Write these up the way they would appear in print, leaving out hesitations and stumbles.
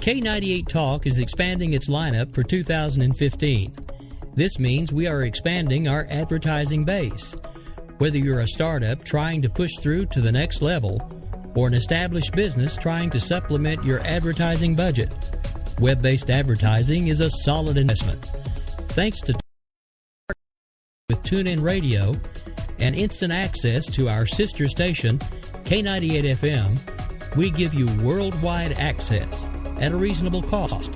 K98 Talk is expanding its lineup for 2015. This means we are expanding our advertising base. Whether you're a startup trying to push through to the next level or an established business trying to supplement your advertising budget, web-based advertising is a solid investment. Thanks to with TuneIn Radio and instant access to our sister station, K98 FM, we give you worldwide access at a reasonable cost.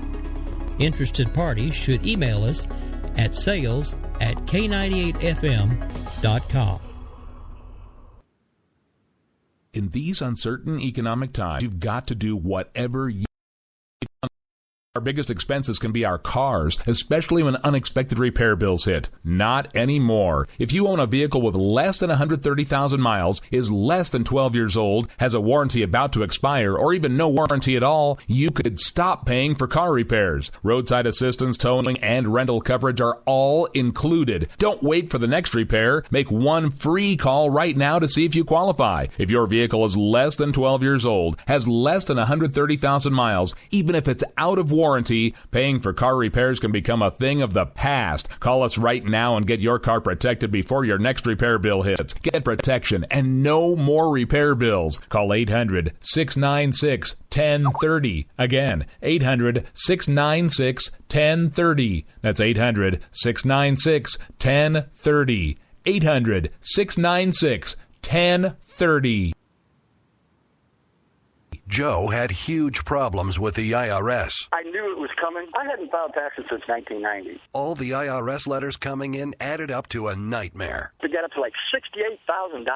Interested parties should email us at sales@k98fm.com. In these uncertain economic times, you've got to do whatever you can. Our biggest expenses can be our cars, especially when unexpected repair bills hit. Not anymore. If you own a vehicle with less than 130,000 miles, is less than 12 years old, has a warranty about to expire, or even no warranty at all, you could stop paying for car repairs. Roadside assistance, towing, and rental coverage are all included. Don't wait for the next repair. Make one free call right now to see if you qualify. If your vehicle is less than 12 years old, has less than 130,000 miles, even if it's out of warranty, paying for car repairs can become a thing of the past. Call us right now and get your car protected before your next repair bill hits. Get protection and no more repair bills. Call 800-696-1030. Again, 800-696-1030. That's 800-696-1030. 800-696-1030. Joe had huge problems with the IRS. I knew it was coming. I hadn't filed taxes since 1990. All the IRS letters coming in added up to a nightmare. It got up to like $68,000.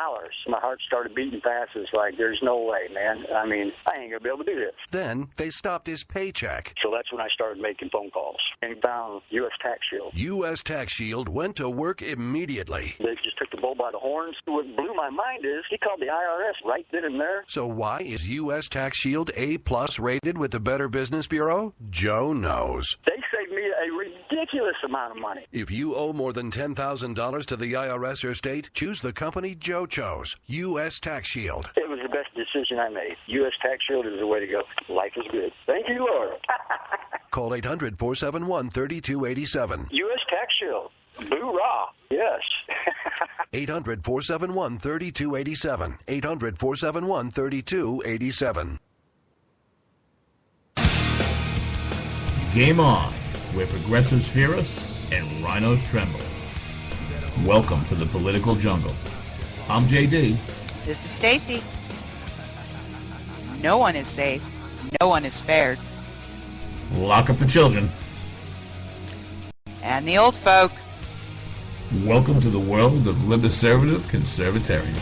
My heart started beating fast. It's like, there's no way, man. I mean, I ain't going to be able to do this. Then they stopped his paycheck. So that's when I started making phone calls and found U.S. Tax Shield. U.S. Tax Shield went to work immediately. They just took the bull by the horns. What blew my mind is he called the IRS right then and there. So why is U.S. Tax Shield A+ rated with the Better Business Bureau? Joe knows. They saved me a ridiculous amount of money. If you owe more than $10,000 to the IRS or state, choose the company Joe chose, U.S. Tax Shield. It was the best decision I made. U.S. Tax Shield is the way to go. Life is good. Thank you, Lord. Call 800-471-3287. U.S. Tax Shield. Boo-rah. Yes. 800-471-3287. 800-471-3287. Game on, where progressives fear us and rhinos tremble. Welcome to the political jungle. I'm JD. This is Stacey. No one is safe. No one is spared. Lock up the children. And the old folk. Welcome to the world of liberservative conservatarians.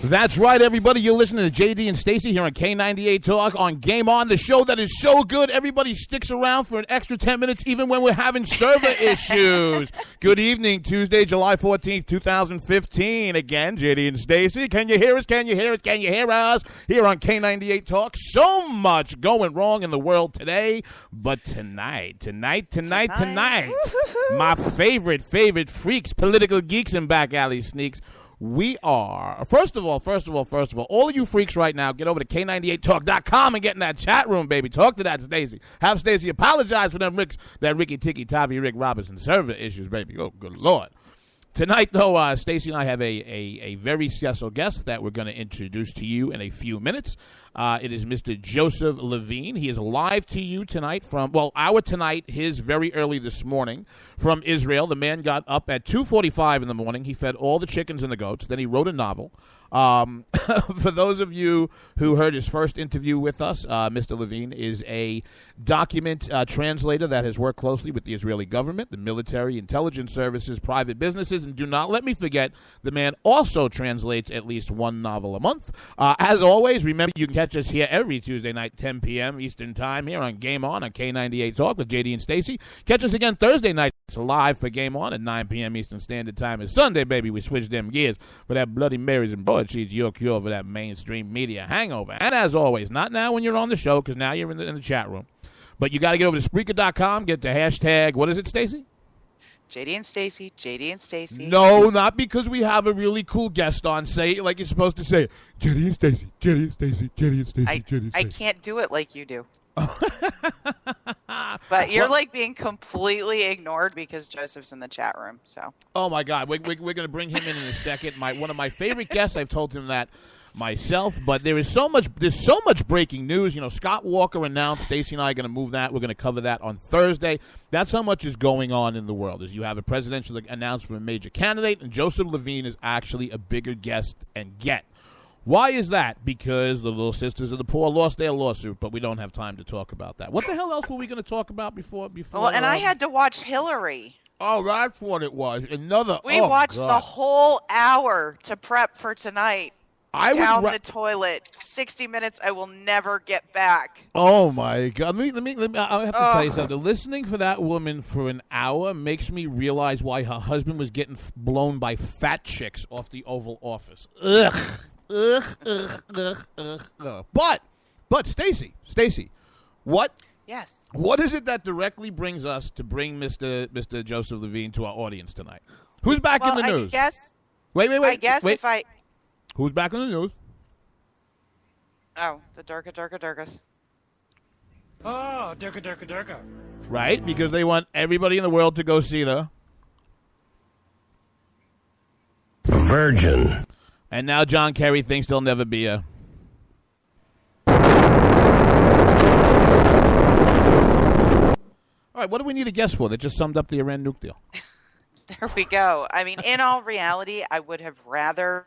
That's right, everybody. You're listening to JD and Stacey here on K98 Talk on Game On, the show that is so good everybody sticks around for an extra 10 minutes even when we're having server issues. Good evening, Tuesday, July 14th, 2015. Again, JD and Stacey. Can you hear us? Can you hear us? Can you hear us? Here on K98 Talk. So much going wrong in the world today. But tonight, my favorite freaks, political geeks and back alley sneaks, we are, first of all, all of you freaks right now, get over to K98Talk.com and get in that chat room, baby. Talk to that Stacey. Have Stacey apologize for them that Ricky Ticky, Tavi, Rick Robinson server issues, baby. Oh, good Lord. Tonight, though, Stacey and I have a very special guest that we're going to introduce to you in a few minutes. It is Mr. Josef Levine. He is live to you tonight from, our tonight, his very early this morning from Israel. The man got up at 2:45 in the morning. He fed all the chickens and the goats. Then he wrote a novel. For those of you who heard his first interview with us, Mr. Levine is a document translator that has worked closely with the Israeli government, the military, intelligence services, private businesses, and do not let me forget, the man also translates at least one novel a month. As always, remember you can catch catch us here every Tuesday night, 10 p.m. Eastern Time here on Game On K98 Talk with JD and Stacey. Catch us again Thursday night live for Game On at 9 p.m. Eastern Standard Time. And Sunday, baby, we switch them gears for that Bloody Marys and broadsheets, your cure for that mainstream media hangover. And as always, not now when you're on the show, because now you're in the chat room. But you got to get over to Spreaker.com, get the hashtag, what is it, Stacey? JD and Stacey, JD and Stacey. No, not because we have a really cool guest on. Say it like you're supposed to say it. JD and Stacey, JD and Stacey, JD and Stacey, JD and Stacey. I can't do it like you do. But you're like being completely ignored because Joseph's in the chat room. So. Oh my God, we're going to bring him in a second. One of my favorite guests. I've told him that myself, but there's so much breaking news. You know, Scott Walker announced. Stacey and I are going to move that. We're going to cover that on Thursday. That's how much is going on in the world. As you have a presidential announcement from a major candidate, and Josef Levine is actually a bigger guest and get. Why is that? Because the Little Sisters of the Poor lost their lawsuit, but we don't have time to talk about that. What the hell else were we going to talk about before? Well, and I had to watch Hillary. Oh, that's what it was. We watched the whole hour to prep for tonight. Down the toilet, 60 minutes. I will never get back. Oh my God! Let me. I have to tell you something. Listening for that woman for an hour makes me realize why her husband was getting blown by fat chicks off the Oval Office. Ugh. But Stacey, what? Yes. What is it that directly brings us to bring Mr. Josef Levine to our audience tonight? Who's back in the news? Wait. I guess wait. if I. Who's back in the news? Oh, the Durkas. Oh, Durka. Right, because they want everybody in the world to go see the Virgin. And now John Kerry thinks there'll never be a. All right, what do we need a guess for? That just summed up the Iran nuke deal. There we go. I mean, in all reality, I would have rather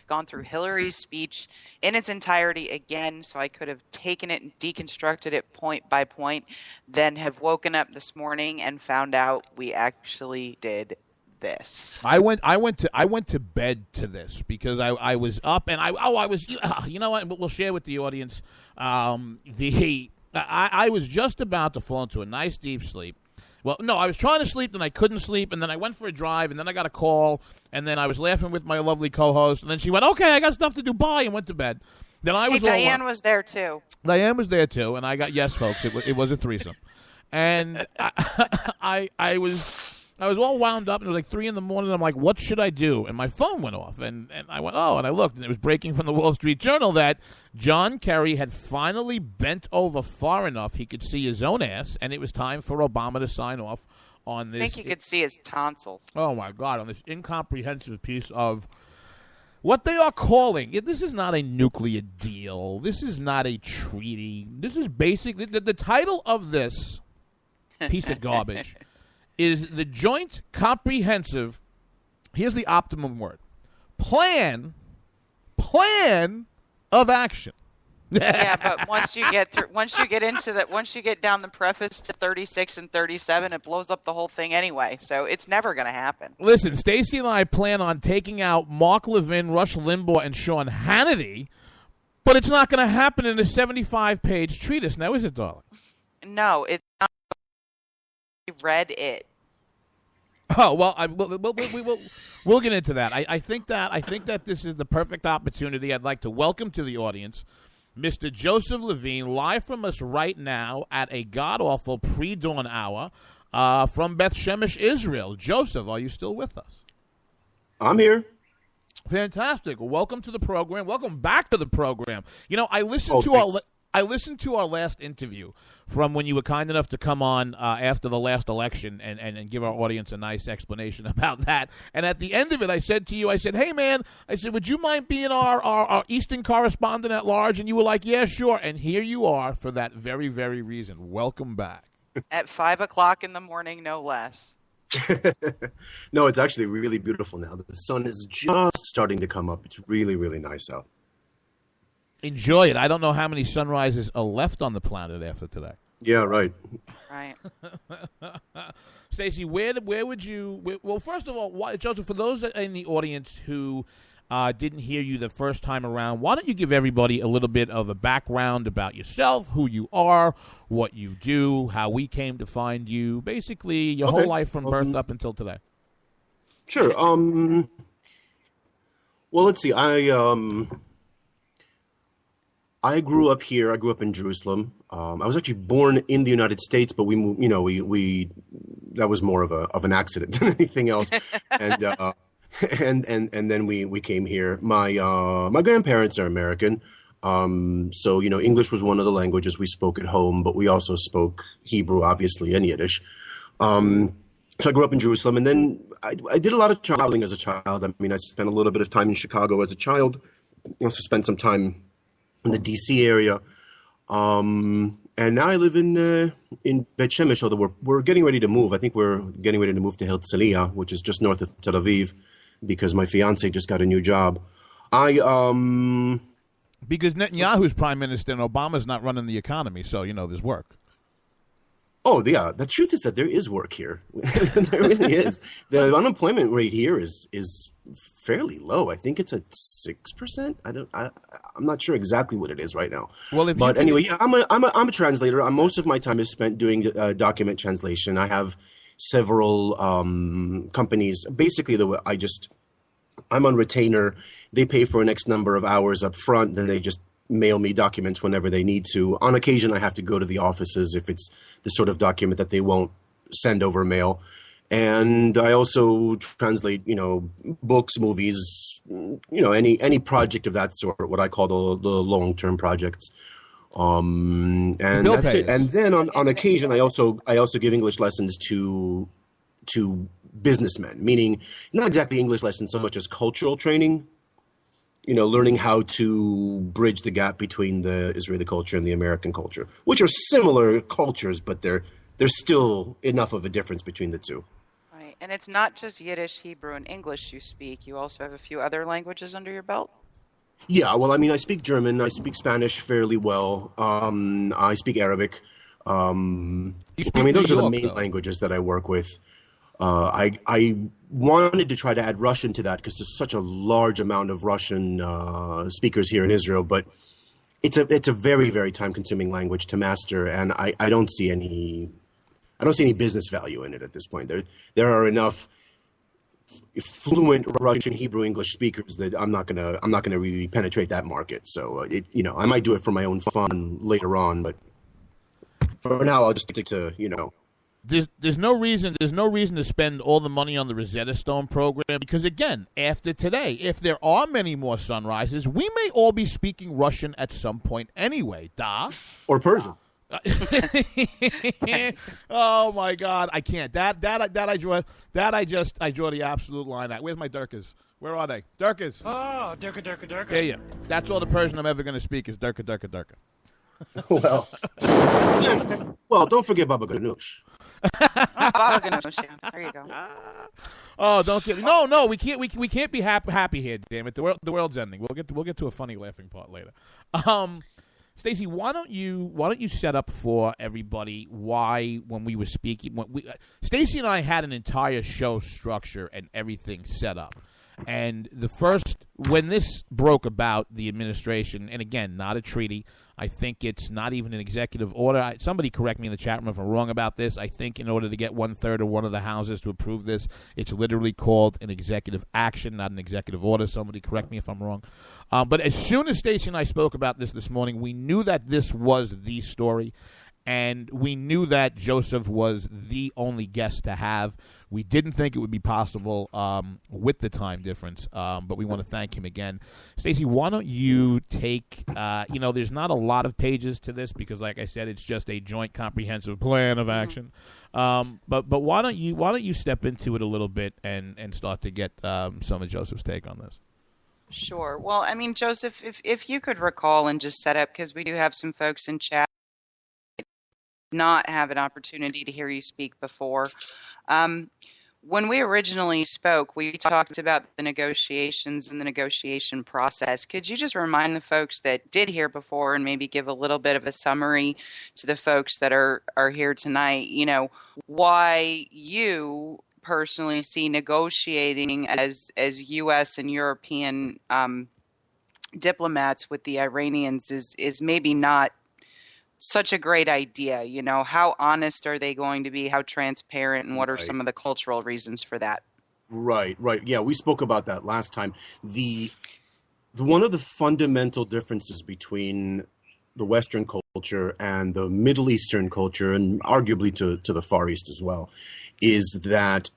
gone through Hillary's speech in its entirety again, so I could have taken it and deconstructed it point by point, than have woken up this morning and found out we actually did this. I went to bed to this because I was up and I was, you know what, we'll share with the audience. I was just about to fall into a nice deep sleep. Well, no, I was trying to sleep, then I couldn't sleep, and then I went for a drive, and then I got a call, and then I was laughing with my lovely co-host, and then she went, okay, I got stuff to do, bye, and went to bed. Then I was Diane was there, too. Diane was there, too, and I got, yes, folks, it was a threesome. And I was all wound up, and it was like 3 in the morning, and I'm like, what should I do? And my phone went off, and I went, and I looked, and it was breaking from the Wall Street Journal that John Kerry had finally bent over far enough he could see his own ass, and it was time for Obama to sign off on this. I think he could see his tonsils. Oh, my God, on this incomprehensive piece of what they are calling, this is not a nuclear deal. This is not a treaty. This is basically, the title of this piece of garbage is the Joint Comprehensive, here's the optimum word, plan of action. Yeah, but once you get down the preface to 36 and 37, it blows up the whole thing anyway. So it's never going to happen. Listen, Stacey and I plan on taking out Mark Levin, Rush Limbaugh, and Sean Hannity, but it's not going to happen in a 75-page treatise. Now, is it, darling? No, it's not. I read it. Oh well, we'll get into that. I think that this is the perfect opportunity. I'd like to welcome to the audience Mr. Josef Levine, live from us right now at a god-awful pre-dawn hour from Beth Shemesh, Israel. Josef, are you still with us? I'm here. Fantastic. Well, welcome to the program. Welcome back to the program. You know, I listened to our last interview from when you were kind enough to come on after the last election and give our audience a nice explanation about that. And at the end of it, I said to you, hey, man, would you mind being our Eastern correspondent at large? And you were like, yeah, sure. And here you are for that very, very reason. Welcome back. At 5 o'clock in the morning, no less. No, it's actually really beautiful now. The sun is just starting to come up. It's really, really nice out. Enjoy it. I don't know how many sunrises are left on the planet after today. Yeah, right. Right. Stacey, where would you? Well, first of all, Joseph, for those in the audience who didn't hear you the first time around, why don't you give everybody a little bit of a background about yourself, who you are, what you do, how we came to find you, basically your whole life from birth up until today. Sure. Well, let's see. I grew up here. I grew up in Jerusalem. I was actually born in the United States, but we moved. We that was more of an accident than anything else. And and then we came here. My grandparents are American, so English was one of the languages we spoke at home, but we also spoke Hebrew, obviously, and Yiddish. So I grew up in Jerusalem, and then I did a lot of traveling as a child. I mean, I spent a little bit of time in Chicago as a child. I also spent some time in the D.C. area, and now I live in Bet Shemesh. Although we're getting ready to move. I think we're getting ready to move to Herzliya, which is just north of Tel Aviv, because my fiance just got a new job. Because Netanyahu's prime minister and Obama's not running the economy, so there's work. Oh, yeah. The truth is that there is work here. There really is. The unemployment rate here is fairly low. I think it's at 6%. I'm not sure exactly what it is right now. Well, anyway, yeah, I'm a translator. Most of my time is spent doing document translation. I have several companies. Basically, I'm on retainer. They pay for an X number of hours up front, then they just mail me documents whenever they need to. On occasion, I have to go to the offices if it's the sort of document that they won't send over mail. And I also translate, books, movies, any project of that sort, what I call the long-term projects. And that's it. And then on occasion, I also give English lessons to businessmen, meaning not exactly English lessons so much as cultural training. Learning how to bridge the gap between the Israeli culture and the American culture, which are similar cultures, but there's still enough of a difference between the two. Right. And it's not just Yiddish, Hebrew, and English you speak. You also have a few other languages under your belt? Yeah, well, I mean, I speak German. I speak Spanish fairly well. I speak Arabic. Those are the main languages that I work with. I wanted to try to add Russian to that because there's such a large amount of Russian speakers here in Israel, but it's a very, very time-consuming language to master, and I don't see any business value in it at this point. There are enough fluent Russian, Hebrew, English speakers that I'm not gonna really penetrate that market. So I might do it for my own fun later on, but for now I'll just stick to There's no reason to spend all the money on the Rosetta Stone program because, again, after today, if there are many more sunrises, we may all be speaking Russian at some point anyway. Or Persian. Oh my God, I can't. I draw the absolute line out. Where's my Durkas? Where are they? Durkas. Oh, Durka, Durka, Durka. There you. That's all the Persian I'm ever going to speak is Durka, Durka, Durka. Well, don't forget Baba Ganoush. Baba Ganoush, yeah. There you go. Oh, don't get no. We can't be happy here. Damn it, the world's ending. We'll get to a funny laughing part later. Stacey, why don't you set up for everybody why when we were speaking, Stacey and I had an entire show structure and everything set up. And when this broke about the administration, and again, not a treaty, I think it's not even an executive order. Somebody correct me in the chat room if I'm wrong about this. I think in order to get 1/3 of one of the houses to approve this, it's literally called an executive action, not an executive order. Somebody correct me if I'm wrong. But as soon as Stacey and I spoke about this morning, we knew that this was the story. And we knew that Josef was the only guest to have. We didn't think it would be possible with the time difference, but we want to thank him again. Stacey, why don't you take, there's not a lot of pages to this because, like I said, it's just a joint comprehensive plan of action. But why don't you step into it a little bit and start to get some of Josef's take on this? Sure. Well, I mean, Josef, if you could recall and just set up, because we do have some folks in chat not have an opportunity to hear you speak before. When we originally spoke, we talked about the negotiations and the negotiation process. Could you just remind the folks that did hear before and maybe give a little bit of a summary to the folks that are here tonight, why you personally see negotiating as U.S. and European diplomats with the Iranians is maybe not such a great idea. You know, how honest are they going to be? How transparent? And what are some of the cultural reasons for that? Right. Yeah, we spoke about that last time. One of the fundamental differences between the Western culture and the Middle Eastern culture, and arguably to the Far East as well, is that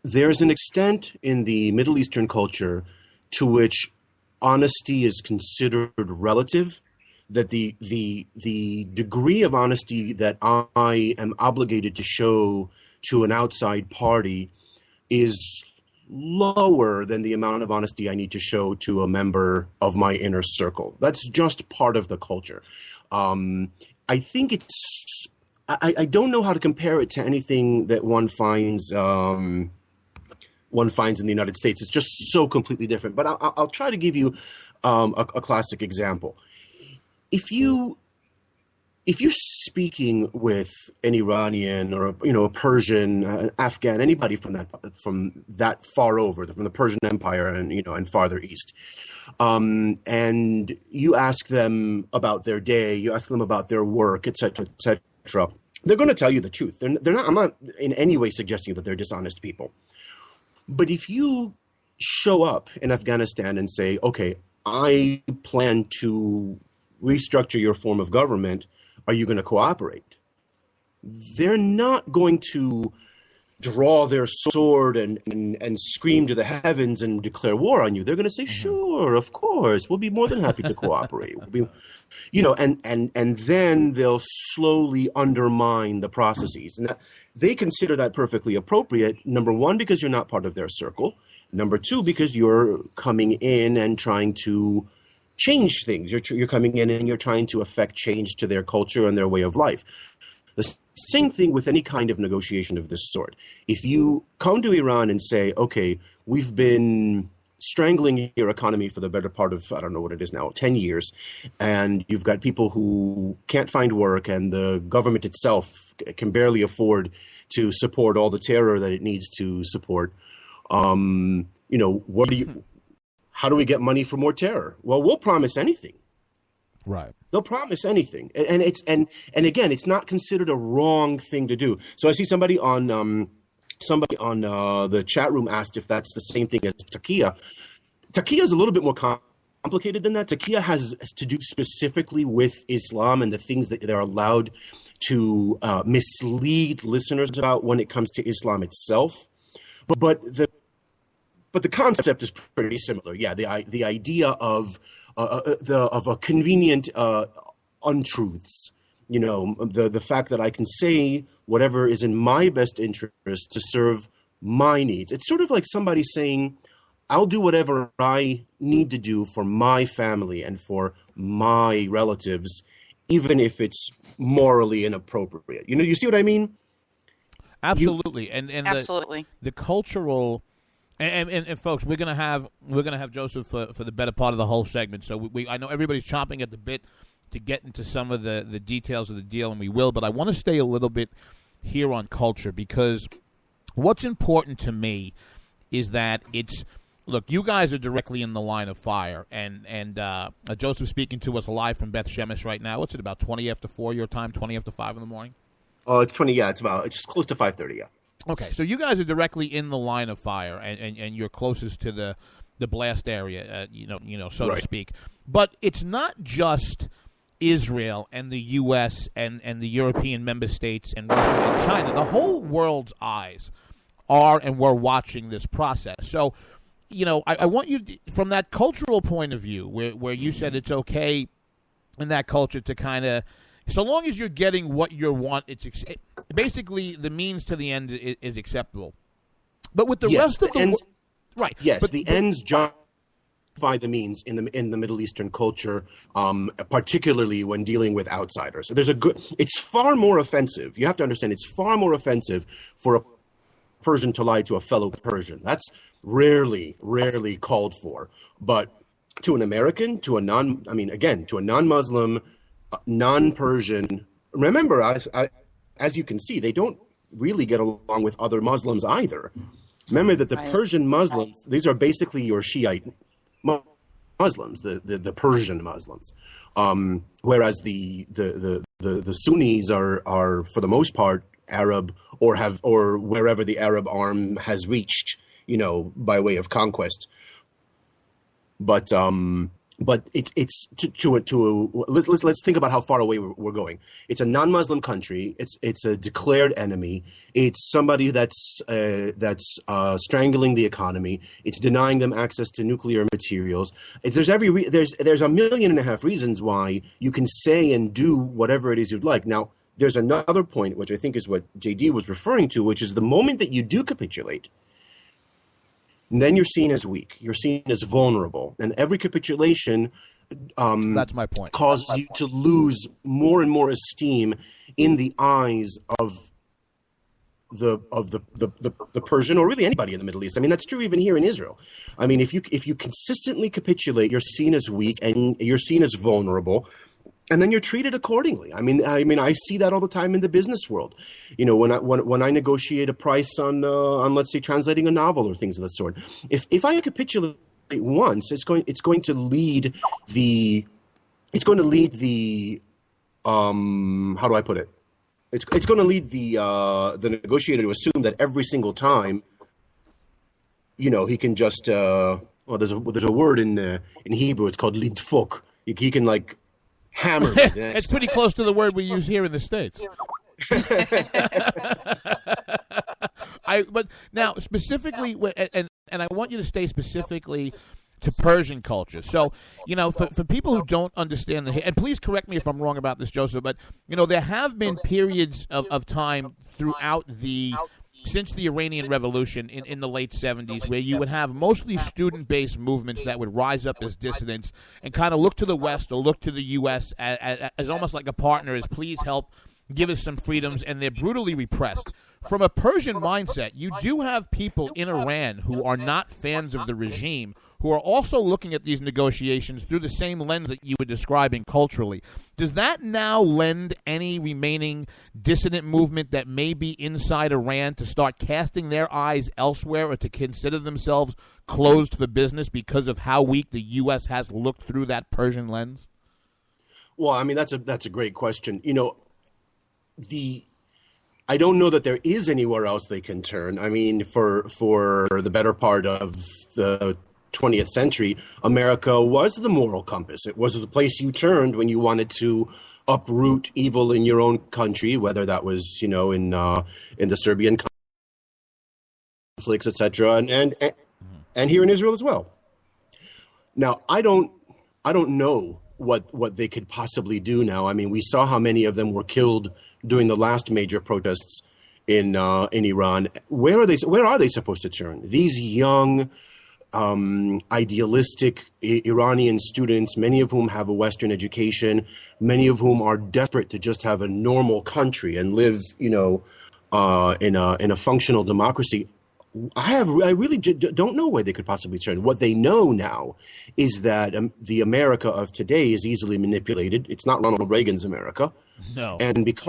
there's an extent in the Middle Eastern culture to which honesty is considered relative, that the degree of honesty that I am obligated to show to an outside party is lower than the amount of honesty I need to show to a member of my inner circle. That's just part of the culture. I think I don't know how to compare it to anything that one finds in the United States. It's just so completely different. But I'll try to give you a classic example. If you're speaking with an Iranian or a Persian, an Afghan, anybody from that far over, from the Persian Empire and farther east, and you ask them about their day, you ask them about their work, etc., they're going to tell you the truth. They're not. I'm not in any way suggesting that they're dishonest people. But if you show up in Afghanistan and say, "Okay, I plan to restructure your form of government. Are you going to cooperate?" They're not going to draw their sword and scream to the heavens and declare war on you. They're going to say, "Sure, of course, we'll be more than happy to cooperate." And then they'll slowly undermine the processes. And they consider that perfectly appropriate. Number one, because you're not part of their circle. Number two, because you're coming in and trying to change things. You're coming in and you're trying to affect change to their culture and their way of life. The same thing with any kind of negotiation of this sort. If you come to Iran and say, "Okay, we've been strangling your economy for the better part of, I don't know what it is now, 10 years, and you've got people who can't find work, and the government itself can barely afford to support all the terror that it needs to support. How do we get money for more terror?" Well, we'll promise anything. Right. They'll promise anything, and again, it's not considered a wrong thing to do. So I see somebody on the chat room asked if that's the same thing as taqiyya. Taqiyya is a little bit more complicated than that. Taqiyya has to do specifically with Islam and the things that they're allowed to mislead listeners about when it comes to Islam itself. But the concept is pretty similar. Yeah, the idea of a convenient untruths. The fact that I can say whatever is in my best interest to serve my needs. It's sort of like somebody saying, "I'll do whatever I need to do for my family and for my relatives, even if it's morally inappropriate." You see what I mean? Absolutely, and absolutely the cultural. And folks, we're gonna have Joseph for the better part of the whole segment. So I know everybody's chomping at the bit to get into some of the details of the deal, and we will. But I want to stay a little bit here on culture, because what's important to me is that look, you guys are directly in the line of fire, and Joseph speaking to us live from Beth Shemesh right now. What's it, about 20 after 4 your time, 20 after 5 in the morning? It's 20. Yeah, it's close to 5:30. Yeah. Okay, so you guys are directly in the line of fire, and you're closest to the blast area, so to speak. But it's not just Israel and the U.S. and the European member states and Russia and China. The whole world's eyes are and were watching this process. So, I want you, from that cultural point of view, where you said it's okay in that culture to kind of, so long as you're getting what you want, it's basically the means to the end is acceptable. But with the rest of the ends, right? Yes, but the ends justify the means in the Middle Eastern culture, particularly when dealing with outsiders. So it's far more offensive. You have to understand, it's far more offensive for a Persian to lie to a fellow Persian. That's rarely called for. But to an American, to a non-Muslim, non-Persian, remember, as you can see, they don't really get along with other Muslims either. Remember that the Persian Muslims, these are basically your Shiite Muslims, the Persian Muslims, whereas the Sunnis are for the most part Arab or wherever the Arab arm has reached, by way of conquest. But it's let's think about how far away we're going. It's a non-Muslim country. It's a declared enemy. It's somebody that's strangling the economy. It's denying them access to nuclear materials. There's 1.5 million reasons why you can say and do whatever it is you'd like. Now, there's another point, which I think is what JD was referring to, which is the moment that you do capitulate, then you're seen as weak. You're seen as vulnerable. And every capitulation that's my point. Causes you to lose more and more esteem in the eyes of the Persian, or really anybody in the Middle East. I mean, that's true even here in Israel. I mean, if you consistently capitulate, you're seen as weak and you're seen as vulnerable. And then you're treated accordingly. I mean, I see that all the time in the business world. When I negotiate a price on let's say how to things of that sort. If I capitulate once, it's going to lead the how do I put it? It's going to lead the negotiator to assume that every single time, he can just there's a word in Hebrew. It's called lidfok. He can hammer me. It's pretty close to the word we use here in the States. But now specifically, and I want you to stay specifically to Persian culture. So, for people who don't understand and please correct me if I'm wrong about this, Joseph, but, there have been periods of time throughout since the Iranian Revolution in the late 70s, where you would have mostly student-based movements that would rise up as dissidents and kind of look to the West or look to the U.S. as almost like a partner, as please help give us some freedoms, and they're brutally repressed. From a Persian mindset, you do have people in Iran who are not fans of the regime, who are also looking at these negotiations through the same lens that you were describing culturally. Does that now lend any remaining dissident movement that may be inside Iran to start casting their eyes elsewhere, or to consider themselves closed for business because of how weak the U.S. has looked through that Persian lens? Well, I mean, that's a great question. I don't know that there is anywhere else they can turn. I mean, for the better part of the 20th century, America was the moral compass. It was the place you turned when you wanted to uproot evil in your own country, whether that was, in the Serbian conflicts, etc., and here in Israel as well. Now, I don't know what they could possibly do now. I mean, we saw how many of them were killed during the last major protests in Iran. Where are they supposed to turn? These young, idealistic Iranian students, many of whom have a Western education, many of whom are desperate to just have a normal country and live, in a functional democracy. I really don't know where they could possibly turn. What they know now is that the America of today is easily manipulated. It's not Ronald Reagan's America. No. And it's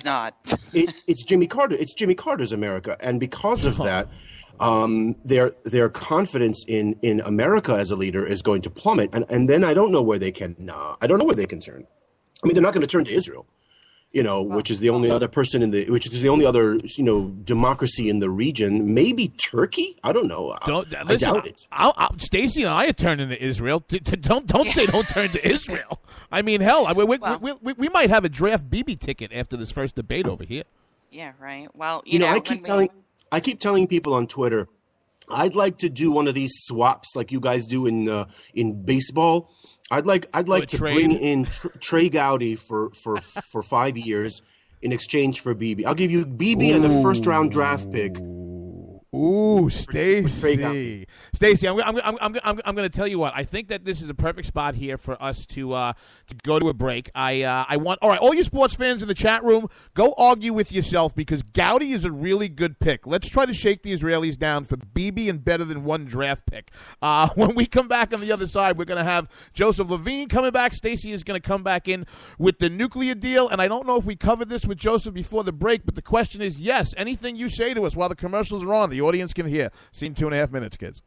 not. It's Jimmy Carter. It's Jimmy Carter's America. And because of that, their confidence in America as a leader is going to plummet. And then I don't know where they can turn. I mean, they're not going to turn to Israel. Which is the only other democracy in the region. Maybe Turkey? I don't know. I doubt it. Stacey and I are turning to Israel. Don't say don't turn to Israel. I mean, hell, we might have a draft BB ticket after this first debate over here. Yeah, right. Well, I keep telling people on Twitter, I'd like to do one of these swaps like you guys do in baseball. I'd like to bring in Trey Gowdy for 5 years in exchange for BB. I'll give you BB and a first round draft pick Ooh, Stacey. Stacey, I'm going to tell you what. I think that this is a perfect spot here for us to go to a break. I want all right, all you sports fans in the chat room, go argue with yourself because Gowdy is a really good pick. Let's try to shake the Israelis down for BB and better than one draft pick. When we come back on the other side, we're going to have Josef Levine coming back. Stacey is going to come back in with the nuclear deal, and I don't know if we covered this with Joseph before the break, but the question is, yes, anything you say to us while the commercials are on, the audience can hear. See you in 2.5 minutes, kids.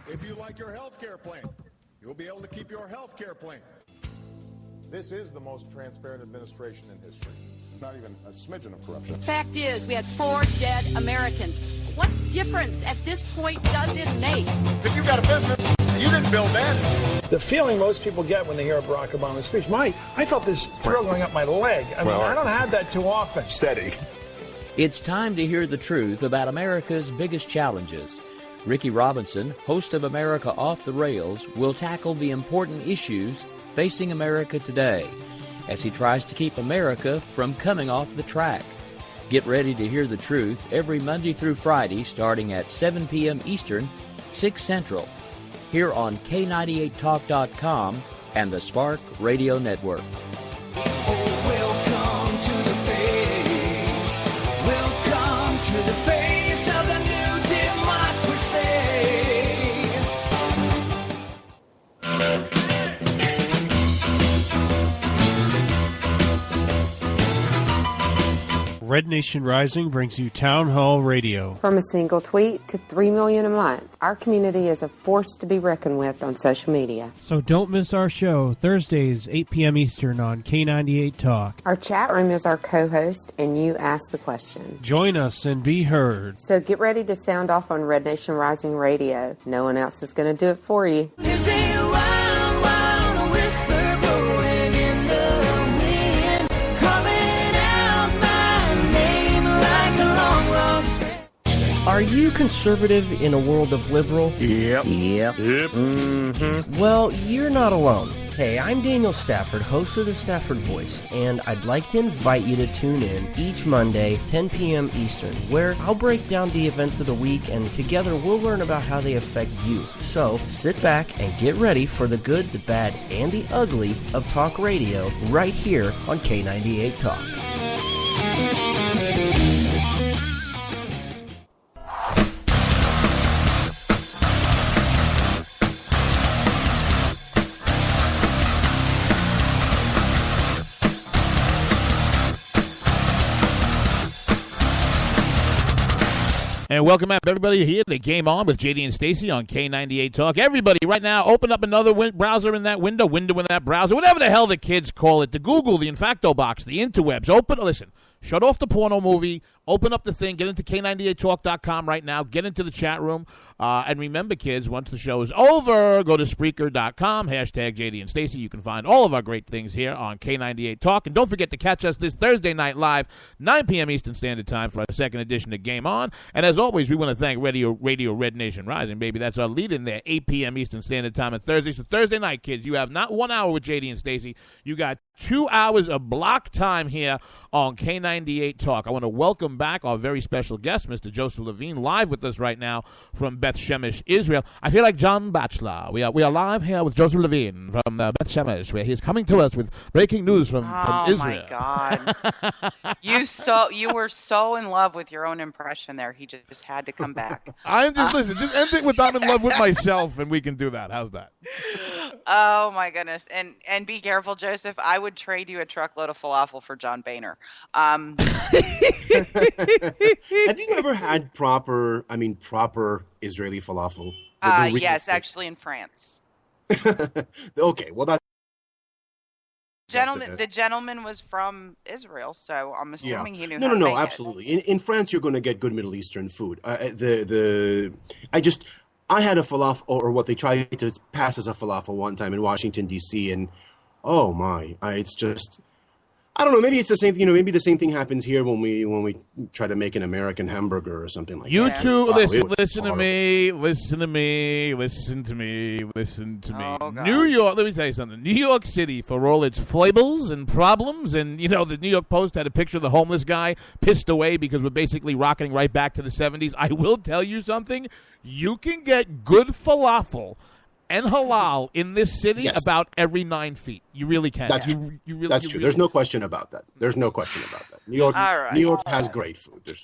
If you like your health care plan, you'll be able to keep your health care plan. This is the most transparent administration in history. Not even a smidgen of corruption. Fact is, we had 4 dead Americans. What difference at this point does it make? If you got a business, you didn't build that. The feeling most people get when they hear a Barack Obama speech, I felt this thrill going up my leg. I mean, I don't have that too often. Steady. It's time to hear the truth about America's biggest challenges. Ricky Robinson, host of America Off the Rails, will tackle the important issues facing America today as he tries to keep America from coming off the track. Get ready to hear the truth every Monday through Friday starting at 7 p.m. Eastern, 6 Central, here on K98Talk.com and the Spark Radio Network. Welcome to the face. Welcome to the face of the new democracy. Red Nation Rising brings you Town Hall Radio. From a single tweet to 3 million a month, our community is a force to be reckoned with on social media. So don't miss our show, Thursdays, 8 p.m. Eastern on K98 Talk. Our chat room is our co-host, and you ask the question. Join us and be heard. So get ready to sound off on Red Nation Rising Radio. No one else is going to do it for you. There's a wild, wild whisper blowing in the wind, calling out my name like a long lost friend. Are you conservative in a world of liberal? Yep. Mm-hmm. Well, you're not alone. Hey, I'm Daniel Stafford, host of the Stafford Voice, and I'd like to invite you to tune in each Monday, 10 p.m. Eastern, where I'll break down the events of the week, and together we'll learn about how they affect you. So, sit back and get ready for the good, the bad, and the ugly of talk radio right here on K98 Talk. And welcome back, everybody, here to Game On with JD and Stacey on K98 Talk. Everybody, right now, open up another browser in that window in that browser, whatever the hell the kids call it, the Google, the Infacto box, the interwebs. Listen, shut off the porno movie, open up the thing, get into K98Talk.com right now, get into the chat room, and remember, kids, once the show is over, go to Spreaker.com, hashtag JD and Stacey. You can find all of our great things here on K98 Talk. And don't forget to catch us this Thursday night live, 9 p.m. Eastern Standard Time for our second edition of Game On. And as always, we want to thank Radio Red Nation Rising, baby. That's our lead in there, 8 p.m. Eastern Standard Time on Thursday. So Thursday night, kids, you have not 1 hour with JD and Stacey. You got 2 hours of block time here on K98 Talk. I want to welcome back our very special guest, Mr. Josef Levine, live with us right now from Beth Shemesh, Israel. I feel like John Batchelor. We are live here with Josef Levine from Beth Shemesh, where he's coming to us with breaking news from Israel. Oh my God! You were so in love with your own impression there. He just had to come back. Listen, just end it with I'm in love with myself, and we can do that. How's that? Oh my goodness! And be careful, Joseph. I would trade you a truckload of falafel for John Boehner. Have you ever had proper Israeli falafel? Yes, actually in France. Okay, well that's the gentleman was from Israel, so I'm assuming he knew how to make it. Absolutely. In France, you're going to get good Middle Eastern food. I had a falafel, or what they tried to pass as a falafel one time in Washington D.C., and oh my, it's just. I don't know. Maybe it's the same. Maybe the same thing happens here when we try to make an American hamburger or something like that. You two, listen to horrible. me. Listen to me. Listen to me. Listen to me. Oh, God. New York. Let me tell you something. New York City, for all its foibles and problems, and the New York Post had a picture of the homeless guy pissed away because we're basically rocketing right back to the 70s. I will tell you something. You can get good falafel and halal in this city about every 9 feet. You really can. That's true. That's true. There's no question about that. New York, All right. New York has great food.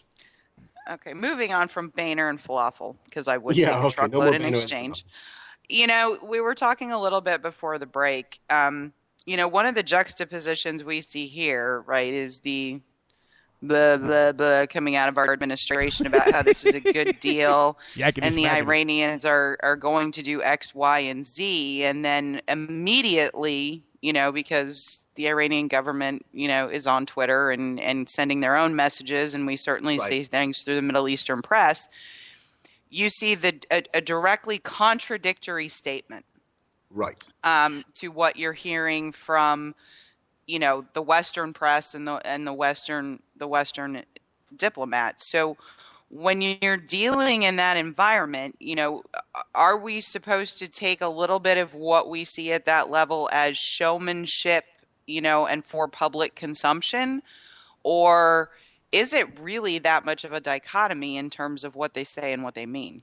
Okay, moving on from Boehner and falafel, because I would take a No truckload more in Boehner and exchange. We were talking a little bit before the break. One of the juxtapositions we see here, right, is the blah, blah, blah coming out of our administration about how this is a good deal and the Iranians are going to do X, Y, and Z. And then immediately, because the Iranian government, is on Twitter and sending their own messages, and we certainly see things through the Middle Eastern press, you see a directly contradictory statement. Right. To what you're hearing from the Western press and the Western diplomats. So when you're dealing in that environment, are we supposed to take a little bit of what we see at that level as showmanship, and for public consumption? Or is it really that much of a dichotomy in terms of what they say and what they mean?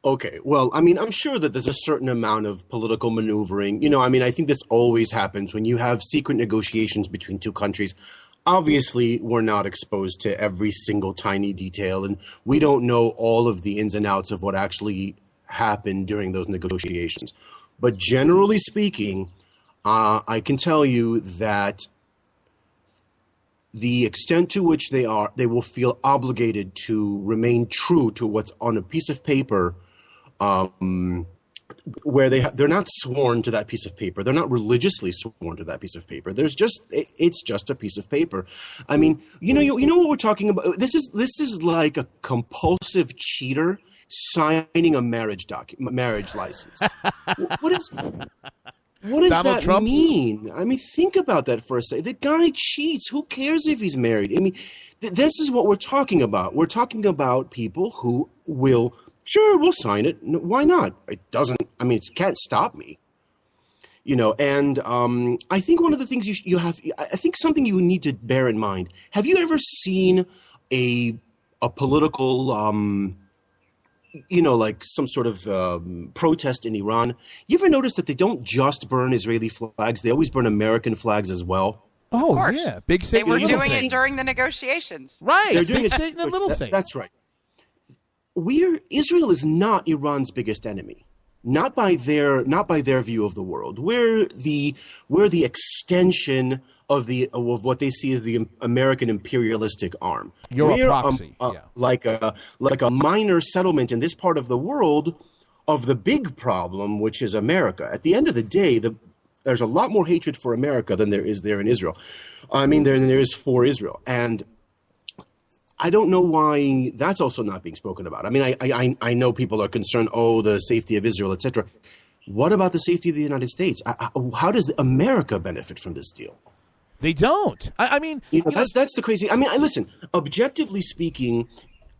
Okay, well, I'm sure that there's a certain amount of political maneuvering. I think this always happens when you have secret negotiations between two countries. Obviously, we're not exposed to every single tiny detail, and we don't know all of the ins and outs of what actually happened during those negotiations. But generally speaking, I can tell you that the extent to which they will feel obligated to remain true to what's on a piece of paper, where they're not sworn to that piece of paper. They're not religiously sworn to that piece of paper. It's just a piece of paper. You know what we're talking about? This is like a compulsive cheater signing a marriage license. What does Donald that Trump? mean? Think about that for a second. The guy cheats. Who cares if he's married? This is what we're talking about. We're talking about people who will, sure, we'll sign it. No, why not? It doesn't, it can't stop me. And I think one of the things I think something you need to bear in mind. Have you ever seen a political, like some sort of protest in Iran? You ever notice that they don't just burn Israeli flags? They always burn American flags as well. Oh, yeah. Big They were Satan, doing it during the negotiations. Right. They're doing Big it. Satan and Little Satan. That's right. Israel is not Iran's biggest enemy. Not by their view of the world. We're the extension of what they see as the American imperialistic arm. You're a proxy. Like a minor settlement in this part of the world of the big problem, which is America. At the end of the day, there's a lot more hatred for America than there is there in Israel. There is for Israel. And I don't know why that's also not being spoken about. I know people are concerned, the safety of Israel, etc. What about the safety of the United States? How does America benefit from this deal? They don't. That's the crazy. Listen. Objectively speaking,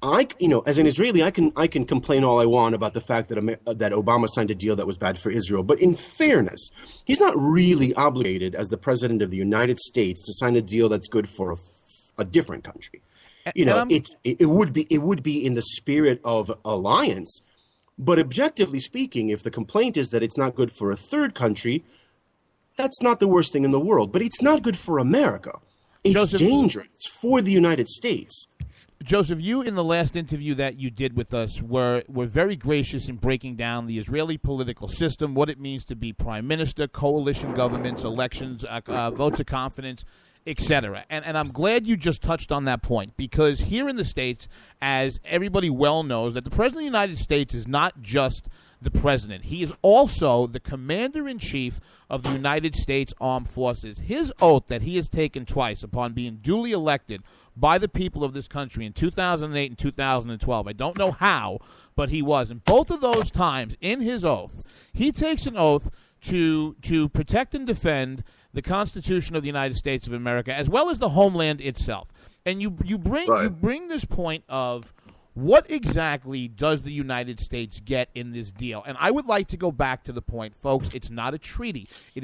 as an Israeli, I can complain all I want about the fact that Obama signed a deal that was bad for Israel. But in fairness, he's not really obligated as the president of the United States to sign a deal that's good for a different country. It would be in the spirit of alliance. But objectively speaking, if the complaint is that it's not good for a third country, that's not the worst thing in the world. But it's not good for America. It's dangerous for the United States. Joseph, you in the last interview that you did with us were very gracious in breaking down the Israeli political system, what it means to be prime minister, coalition governments, elections, votes of confidence, etc. And I'm glad you just touched on that point, because here in the States, as everybody well knows, that the President of the United States is not just the president. He is also the commander-in-chief of the United States Armed Forces. His oath that he has taken twice upon being duly elected by the people of this country in 2008 and 2012. I don't know how, but he was. And both of those times, in his oath, he takes an oath to protect and defend the Constitution of the United States of America, as well as the homeland itself. And you bring this point of what exactly does the United States get in this deal? And I would like to go back to the point, folks. It's not a treaty. It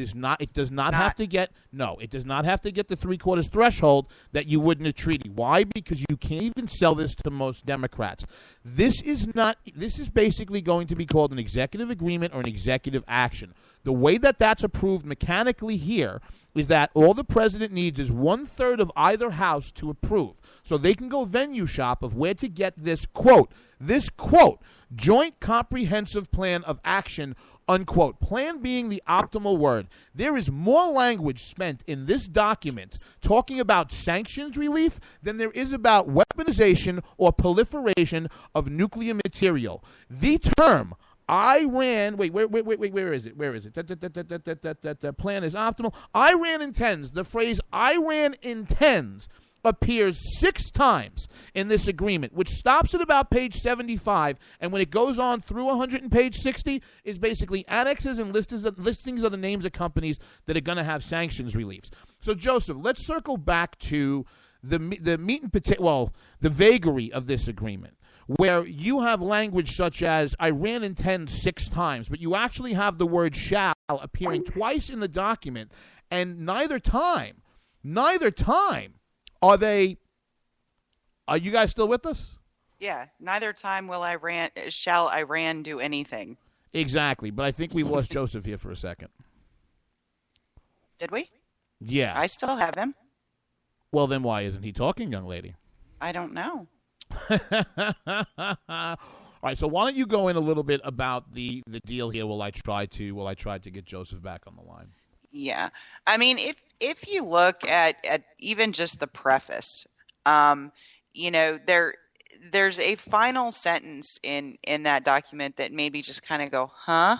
does not have to get the three-quarters threshold that you would in a treaty. Why? Because you can't even sell this to most Democrats. This is basically going to be called an executive agreement or an executive action. The way that that's approved mechanically here is that all the president needs is 1/3 of either house to approve. So they can go venue shop of where to get this quote, joint comprehensive plan of action, unquote. Plan being the optimal word. There is more language spent in this document talking about sanctions relief than there is about weaponization or proliferation of nuclear material. The term Iran, where is it? The plan is optimal. Iran intends, the phrase Iran intends appears 6 times in this agreement, which stops at about page 75, and when it goes on through 100 and page 60 is basically annexes and listings of the names of companies that are going to have sanctions reliefs. So, Joseph, let's circle back to the meat and potato, the vagary of this agreement, where you have language such as Iran intends 6 times, but you actually have the word shall appearing twice in the document, and neither time are you guys still with us? Yeah, neither time shall Iran do anything. Exactly, but I think we lost Joseph here for a second. Did we? Yeah. I still have him. Well, then why isn't he talking, young lady? I don't know. All right, so why don't you go in a little bit about the deal here while I try to get Joseph back on the line. Yeah. I mean, if you look at even just the preface, there's a final sentence in that document that maybe just kind of go, huh?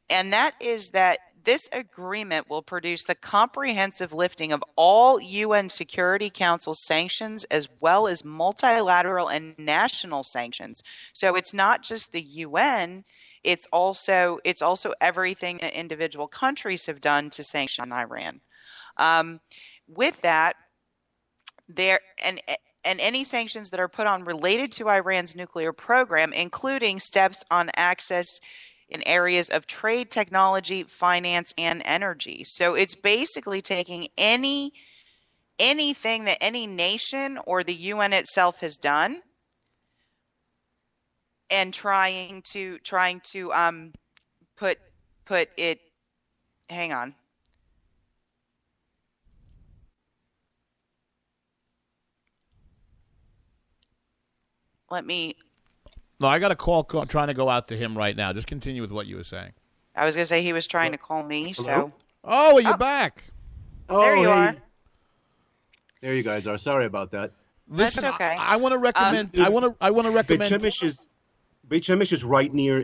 And that is that this agreement will produce the comprehensive lifting of all UN Security Council sanctions as well as multilateral and national sanctions. So it's not just the UN, it's also everything that individual countries have done to sanction Iran. With that, and any sanctions that are put on related to Iran's nuclear program, including steps on access in areas of trade, technology, finance, and energy. So it's basically taking anything that any nation or the UN itself has done and trying to put it. Hang on. No, I got a call trying to go out to him right now. Just continue with what you were saying. I was going to say he was trying to call me. Hello? So. Oh, you're back. Oh, there you are. There you guys are. Sorry about that. Listen, that's okay. I want to recommend. I want to recommend. Beit Shemesh is right near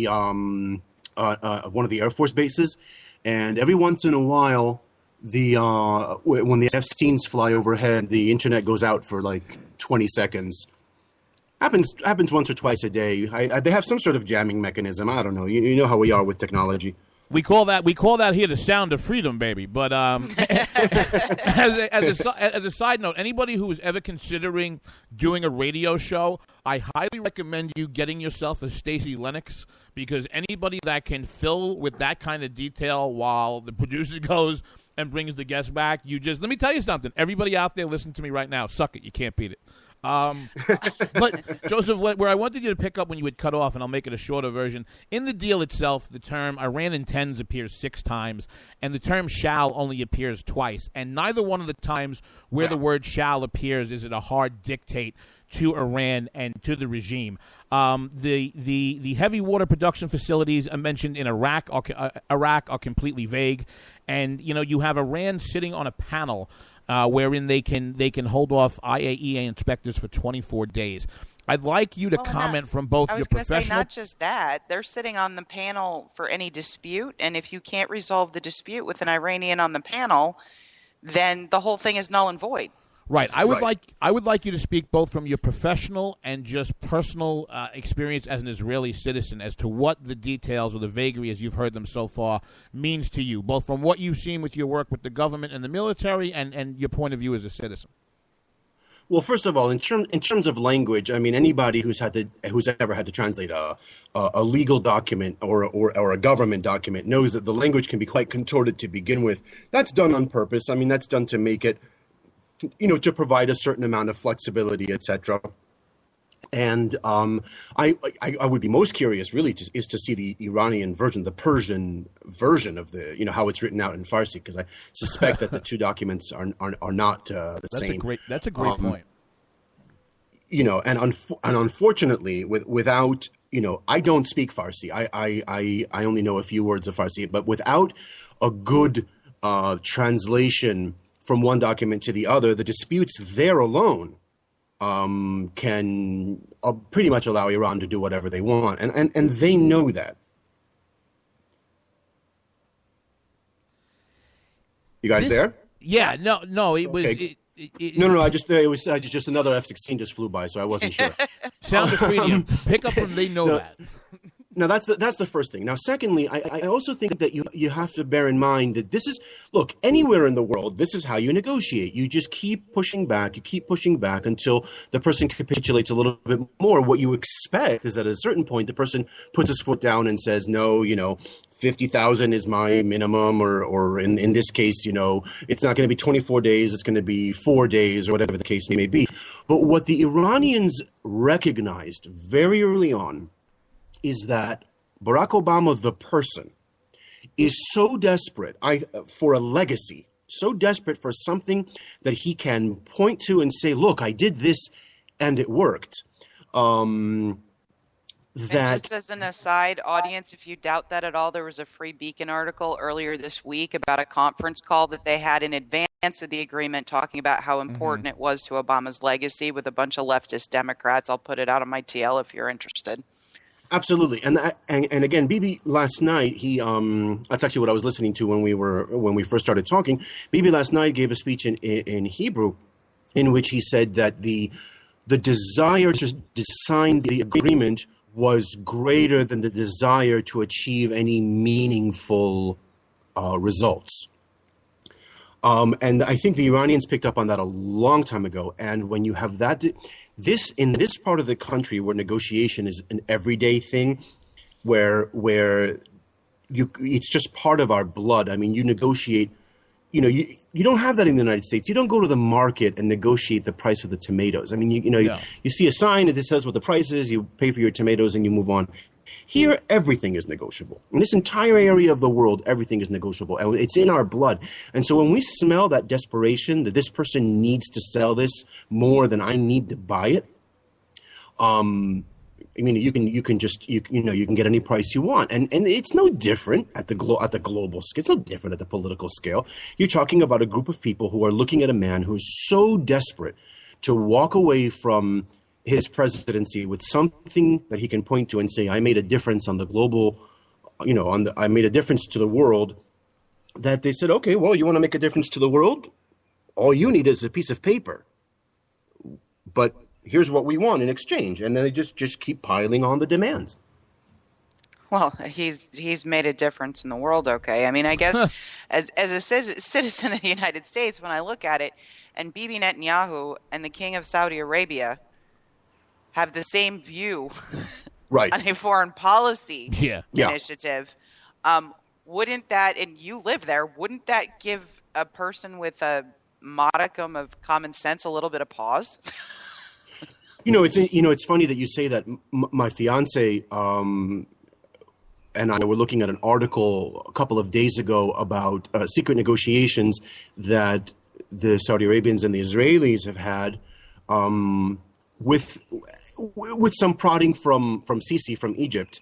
one of the Air Force bases, and every once in a while, when the F-16s fly overhead, the internet goes out for like 20 seconds. Happens once or twice a day. They have some sort of jamming mechanism. I don't know. You know how we are with technology. We call that here the sound of freedom, baby. But as a side note, anybody who is ever considering doing a radio show, I highly recommend you getting yourself a Stacey Lennox, because anybody that can fill with that kind of detail while the producer goes and brings the guest back, let me tell you something. Everybody out there listening to me right now, suck it. You can't beat it. But Joseph, where I wanted you to pick up when you had cut off, and I'll make it a shorter version, in the deal itself, the term Iran intends appears 6 times, and the term shall only appears twice, and neither one of the times where the word shall appears is it a hard dictate to Iran and to the regime. The heavy water production facilities mentioned in Iraq are completely vague, and you have Iran sitting on a panel wherein they can hold off IAEA inspectors for 24 days. I'd like you to comment from both your professional... I was going to say, not just that. They're sitting on the panel for any dispute, and if you can't resolve the dispute with an Iranian on the panel, then the whole thing is null and void. Right. I would like you to speak both from your professional and just personal experience as an Israeli citizen as to what the details or the vagary, as you've heard them so far, means to you, both from what you've seen with your work with the government and the military and your point of view as a citizen. Well, first of all, in terms of language, I mean, anybody who's ever had to translate a legal document or a government document knows that the language can be quite contorted to begin with. That's done on purpose. I mean, that's done to make it, to provide a certain amount of flexibility, etc. And I would be most curious, really, is to see the Iranian version, the Persian version of the, how it's written out in Farsi, because I suspect that the two documents are not the same. That's a great point. And unfortunately, without, I don't speak Farsi. I only know a few words of Farsi, but without a good translation from one document to the other, the disputes there alone can pretty much allow Iran to do whatever they want, and they know that. You guys there? Yeah, no, it was. Okay. It was just another F-16 just flew by, so I wasn't sure. Sound freedom. Pick up from they know that. Now that's the first thing. Now, secondly, I also think that you have to bear in mind that this is, look, anywhere in the world, this is how you negotiate. You just keep pushing back. You keep pushing back until the person capitulates a little bit more. What you expect is that at a certain point, the person puts his foot down and says, no, 50,000 is my minimum, or in this case, it's not going to be 24 days, it's going to be 4 days, or whatever the case may be. But what the Iranians recognized very early on is that Barack Obama, the person, is so desperate for a legacy, so desperate for something that he can point to and say, look, I did this and it worked. And just as an aside, audience, if you doubt that at all, there was a Free Beacon article earlier this week about a conference call that they had in advance of the agreement talking about how important it was to Obama's legacy with a bunch of leftist Democrats. I'll put it out on my TL if you're interested. Absolutely, and again, Bibi last night, that's actually what I was listening to when we first started talking. Bibi last night gave a speech in Hebrew, in which he said that the desire to sign the agreement was greater than the desire to achieve any meaningful results. And I think the Iranians picked up on that a long time ago. And when you have that, in this part of the country where negotiation is an everyday thing, where it's just part of our blood. I mean, you negotiate. You don't have that in the United States. You don't go to the market and negotiate the price of the tomatoes. I mean, you see a sign that says what the price is, you pay for your tomatoes, and you move on. Here, everything is negotiable. In this entire area of the world, everything is negotiable, and it's in our blood. And so when we smell that desperation, that this person needs to sell this more than I need to buy it, I mean, you can get any price you want, and it's no different at the global scale. It's no different at the political scale. You're talking about a group of people who are looking at a man who's so desperate to walk away from his presidency with something that he can point to and say, I made a difference on the global, I made a difference to the world, that they said, okay, well, you want to make a difference to the world? All you need is a piece of paper. But here's what we want in exchange. And then they just keep piling on the demands. Well, he's made a difference in the world, okay? I mean, I guess as a citizen of the United States, when I look at it, and Bibi Netanyahu and the King of Saudi Arabia have the same view on a foreign policy initiative, wouldn't that, and you live there, wouldn't that give a person with a modicum of common sense a little bit of pause? It's funny that you say that. My fiance and I were looking at an article a couple of days ago about secret negotiations that the Saudi Arabians and the Israelis have had with some prodding from Stacey from Egypt,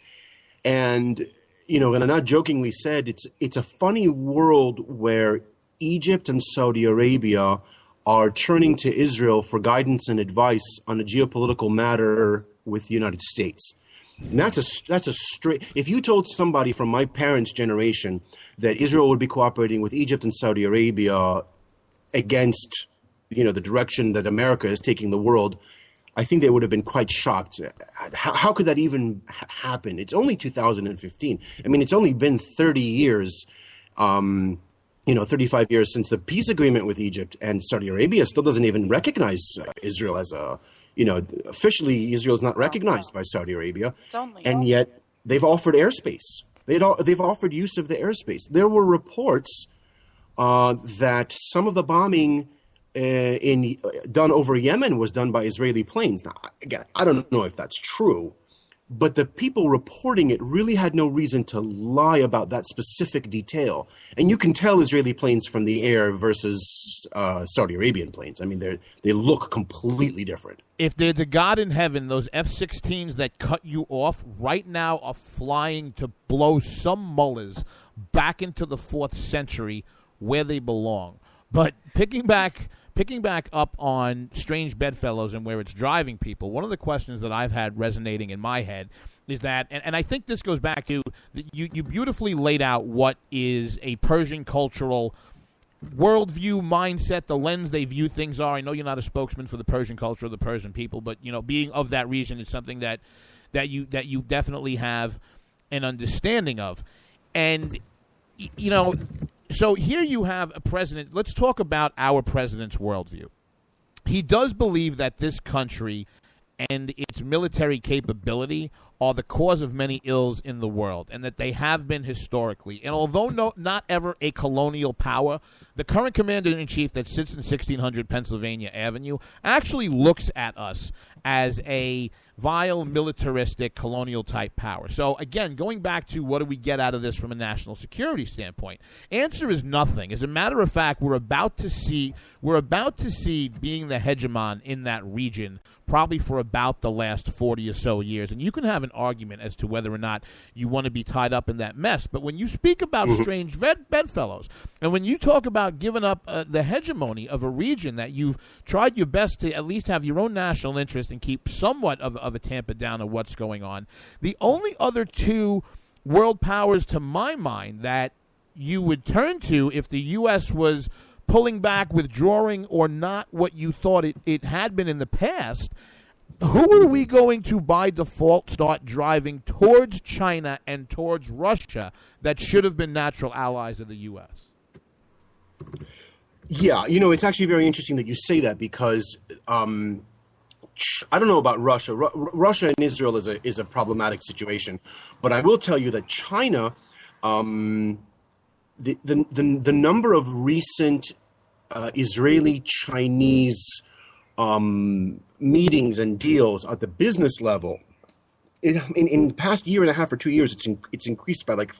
and and I not jokingly said it's a funny world where Egypt and Saudi Arabia are turning to Israel for guidance and advice on a geopolitical matter with the United States. And that's a straight. If you told somebody from my parents' generation that Israel would be cooperating with Egypt and Saudi Arabia against the direction that America is taking the world, I think they would have been quite shocked. How could that even happen? It's only 2015. I mean, it's only been 30 years, 35 years since the peace agreement with Egypt, and Saudi Arabia still doesn't even recognize Israel as officially Israel is not recognized by Saudi Arabia. And yet they've offered airspace. They've offered use of the airspace. There were reports that some of the bombing done over Yemen was done by Israeli planes. Now, again, I don't know if that's true, but the people reporting it really had no reason to lie about that specific detail. And you can tell Israeli planes from the air versus Saudi Arabian planes. I mean, they look completely different. If there's a God in heaven, those F-16s that cut you off right now are flying to blow some mullahs back into the 4th century where they belong. But picking back up on strange bedfellows and where it's driving people, one of the questions that I've had resonating in my head is that, and I think this goes back to, you beautifully laid out what is a Persian cultural worldview, mindset, the lens they view things are. I know you're not a spokesman for the Persian culture or the Persian people, but being of that region is something that you definitely have an understanding of. And so here you have a president. Let's talk about our president's worldview. He does believe that this country and its military capability are the cause of many ills in the world, and that they have been historically. And although not ever a colonial power, the current commander-in-chief that sits in 1600 Pennsylvania Avenue actually looks at us as a vile, militaristic, colonial-type power. So, again, going back to what do we get out of this from a national security standpoint, answer is nothing. As a matter of fact, we're about to see being the hegemon in that region probably for about the last 40 or so years. And you can have an argument as to whether or not you want to be tied up in that mess. But when you speak about strange bedfellows, and when you talk about giving up the hegemony of a region that you've tried your best to at least have your own national interest and keep somewhat of a tamper down of what's going on, the only other two world powers to my mind that you would turn to if the U.S. was pulling back, withdrawing, or not what you thought it had been in the past, who are we going to by default start driving towards China and towards Russia that should have been natural allies of the U.S.? Yeah, it's actually very interesting that you say that, because I don't know about Russia. Russia and Israel is a problematic situation, but I will tell you that China, the number of recent Israeli-Chinese meetings and deals at the business level, in the past year and a half or 2 years, it's increased by like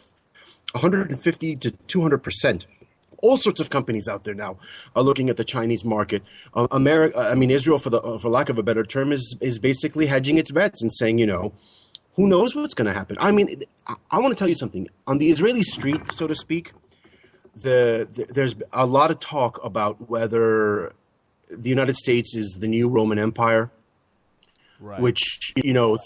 150 to 200%. All sorts of companies out there now are looking at the Chinese market. Israel, for lack of a better term, is basically hedging its bets and saying, who knows what's going to happen. I mean, I want to tell you something. On the Israeli street, so to speak, there's a lot of talk about whether the United States is the new Roman Empire, right, which,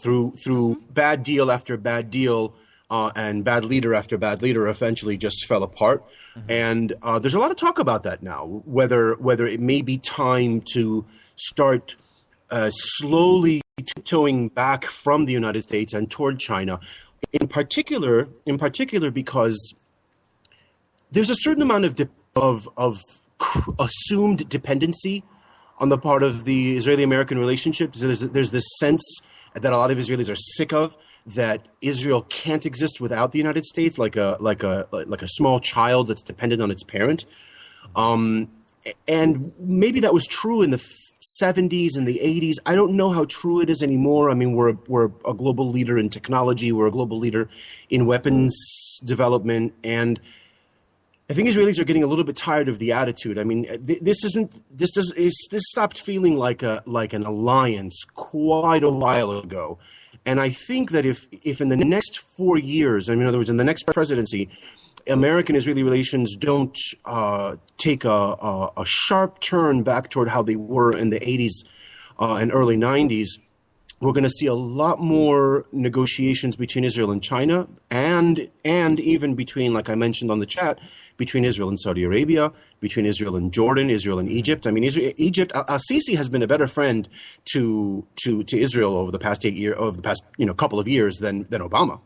through bad deal after bad deal and bad leader after bad leader eventually just fell apart. Mm-hmm. And there's a lot of talk about that now, whether it may be time to start slowly tiptoeing back from the United States and toward China, in particular because there's a certain amount of assumed dependency on the part of the Israeli-American relationship. There's this sense that a lot of Israelis are sick of, that Israel can't exist without the United States, like a small child that's dependent on its parent. And maybe that was true in the 70s and the 80s. I don't know how true it is anymore. I mean, we're a global leader in technology. We're a global leader in weapons development, and I think Israelis are getting a little bit tired of the attitude. I mean, this stopped feeling like an alliance quite a while ago. And I think that if in the next 4 years, in other words, in the next presidency, American-Israeli relations don't take a sharp turn back toward how they were in the 80s and early 90s, we're going to see a lot more negotiations between Israel and China, and even between, like I mentioned on the chat, between Israel and Saudi Arabia, between Israel and Jordan, Israel and Egypt. I mean, Egypt, Sisi has been a better friend to Israel over the past couple of years than Obama.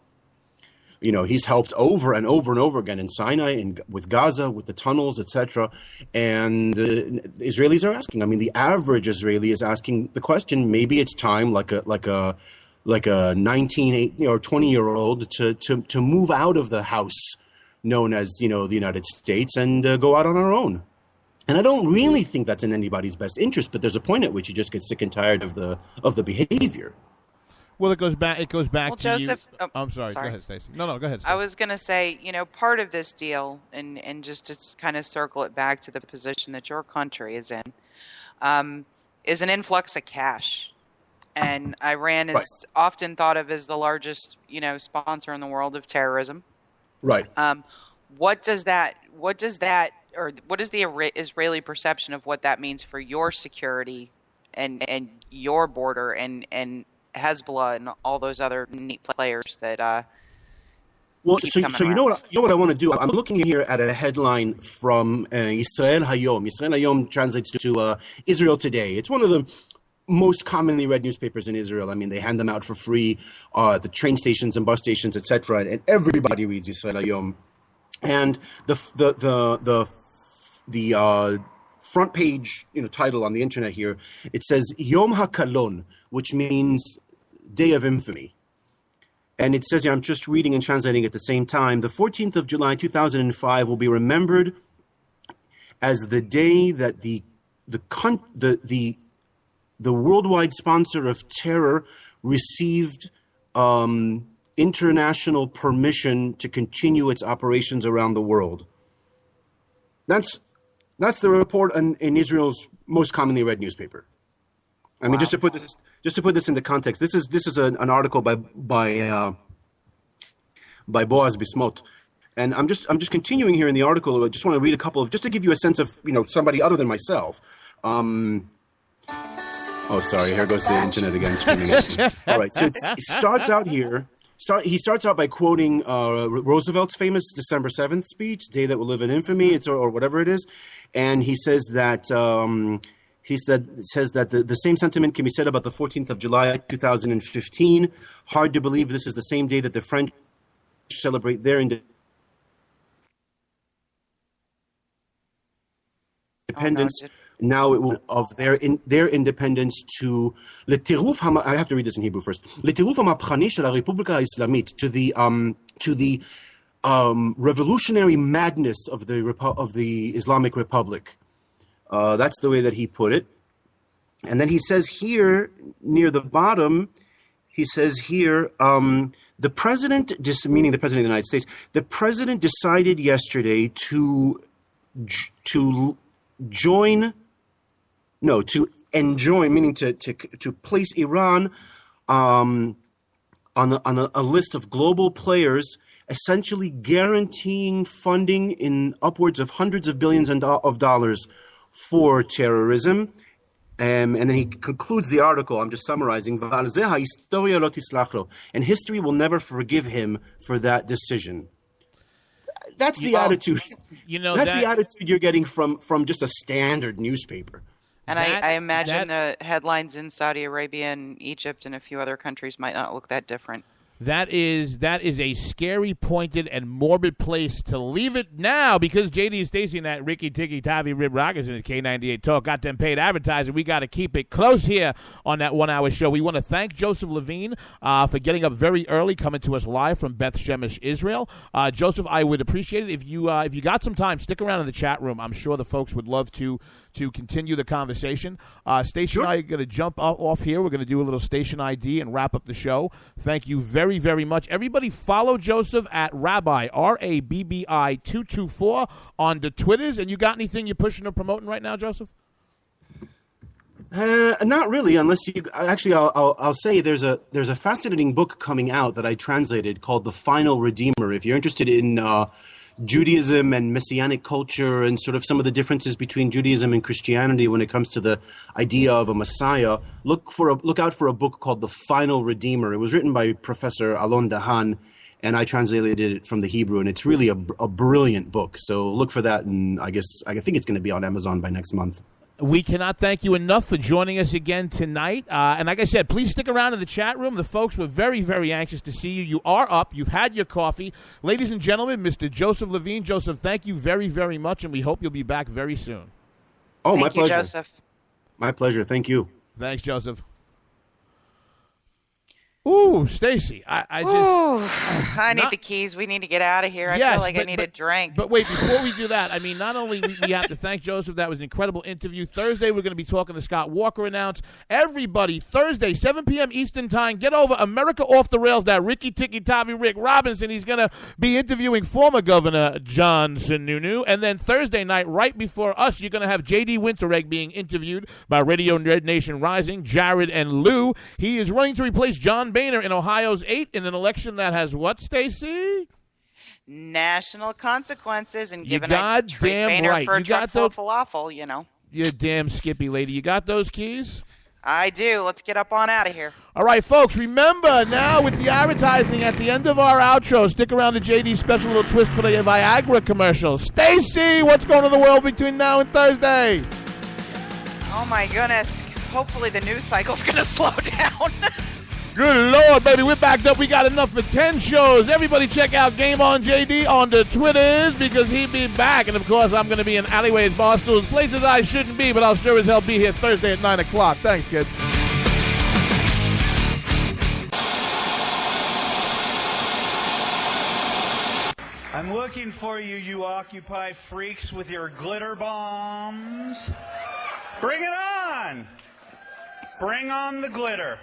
You know, he's helped over and over and over again in Sinai and with Gaza, with the tunnels, etc. And Israelis are asking. I mean, the average Israeli is asking the question. Maybe it's time, like a 19 or 20-year-old, to move out of the house known as the United States and go out on our own. And I don't really think that's in anybody's best interest. But there's a point at which you just get sick and tired of the behavior. Well, it goes back to Joseph, you. I'm sorry. Go ahead, Stacey. No, go ahead, Stacey. I was going to say, part of this deal, and just to kind of circle it back to the position that your country is in, is an influx of cash. And Iran is often thought of as the largest, sponsor in the world of terrorism. Right. What is the Israeli perception of what that means for your security and your border and Hezbollah and all those other neat players that so you know what I want to do? I'm looking here at a headline from Israel Hayom. Israel Hayom translates to Israel Today. It's one of the most commonly read newspapers in Israel. I mean, they hand them out for free at the train stations and bus stations, etc. And everybody reads Israel Hayom. And the front page, title on the internet here, it says Yom HaKalon, which means Day of Infamy. And it says here, I'm just reading and translating at the same time, the 14th of July, 2005 will be remembered as the day that the worldwide sponsor of terror received international permission to continue its operations around the world. That's the report in Israel's most commonly read newspaper. I mean, just to put this into context, this is an article by Boaz Bismuth, and I'm just continuing here in the article. I just want to read a couple of, just to give you a sense of somebody other than myself. Oh, sorry, here goes the internet again screaming at me. All right, so it starts out here. He starts out by quoting Roosevelt's famous December 7th speech, "Day that will live in infamy," or whatever it is, and he says that. Says that the same sentiment can be said about the 14th of July, 2015. Hard to believe this is the same day that the French celebrate their independence. Now it will of their independence to I have to read this in Hebrew first. לטירוף המהפכני של הרפובליקה האסלאמית, to the revolutionary madness of the Islamic Republic. That's the way that he put it. And then he says here, near the bottom, the president, meaning the president of the United States, the president decided yesterday to enjoin, meaning to place Iran on a list of global players, essentially guaranteeing funding in upwards of hundreds of billions of dollars for terrorism. And then he concludes the article, I'm just summarizing, and history will never forgive him for that decision. That's the attitude. That's the attitude you're getting from just a standard newspaper. And I imagine the headlines in Saudi Arabia and Egypt and a few other countries might not look that different. That is a scary, pointed, and morbid place to leave it now, because JD, Stacey, and that Ricky Tikki Tavi Rib Rockets in the K98 Talk got them paid advertising. We got to keep it close here on that 1 hour show. We want to thank Josef Levine for getting up very early, coming to us live from Beth Shemesh, Israel. Joseph, I would appreciate it if you got some time, stick around in the chat room. I'm sure the folks would love to continue the conversation. Stacey and I are going to jump off here. We're going to do a little station ID and wrap up the show. Thank you very, very much. Everybody follow Joseph at Rabbi, RABBI 224 on the Twitters. And you got anything you're pushing or promoting right now, Joseph? Not really, unless you actually. I'll say there's a fascinating book coming out that I translated called The Final Redeemer. If you're interested in Judaism and Messianic culture and sort of some of the differences between Judaism and Christianity when it comes to the idea of a Messiah, look out for a book called The Final Redeemer. It was written by Professor Alon Dahan, and I translated it from the Hebrew, and it's really a brilliant book. So look for that, and I think it's going to be on Amazon by next month. We cannot thank you enough for joining us again tonight. And like I said, please stick around in the chat room. The folks were very, very anxious to see you. You are up. You've had your coffee. Ladies and gentlemen, Mr. Josef Levine. Joseph, thank you very, very much, and we hope you'll be back very soon. Oh, my pleasure. Thank you, Joseph. My pleasure. Thank you. Thanks, Joseph. Ooh, Stacey, I need the keys. We need to get out of here. I feel like I need a drink. But wait, before we do that, I mean, not only we have to thank Joseph. That was an incredible interview. Thursday, we're going to be talking to Scott Walker Announce. Everybody, Thursday, 7 p.m. Eastern Time, get over America Off the Rails, that Ricky Tikki Tavi Rick Robinson. He's going to be interviewing former Governor John Sununu. And then Thursday night, right before us, you're going to have J.D. Winteregg being interviewed by Radio Nation Rising, Jared and Lou. He is running to replace John Boehner in Ohio's 8 in an election that has what, Stacey? National consequences, and given I treat Boehner right. for a truck full of falafel, you know. You damn Skippy lady. You got those keys? I do. Let's get up on out of here. All right, folks, remember now with the advertising at the end of our outro, stick around to JD's special little twist for the Viagra commercial. Stacey, what's going on in the world between now and Thursday? Oh, my goodness. Hopefully the news cycle's going to slow down. Good Lord, baby, we're backed up. We got enough for 10 shows. Everybody check out Game On JD on the Twitters because he'll be back. And, of course, I'm going to be in alleyways, bar stools, places I shouldn't be, but I'll sure as hell be here Thursday at 9 o'clock. Thanks, kids. I'm looking for you, you Occupy freaks with your glitter bombs. Bring it on! Bring on the glitter.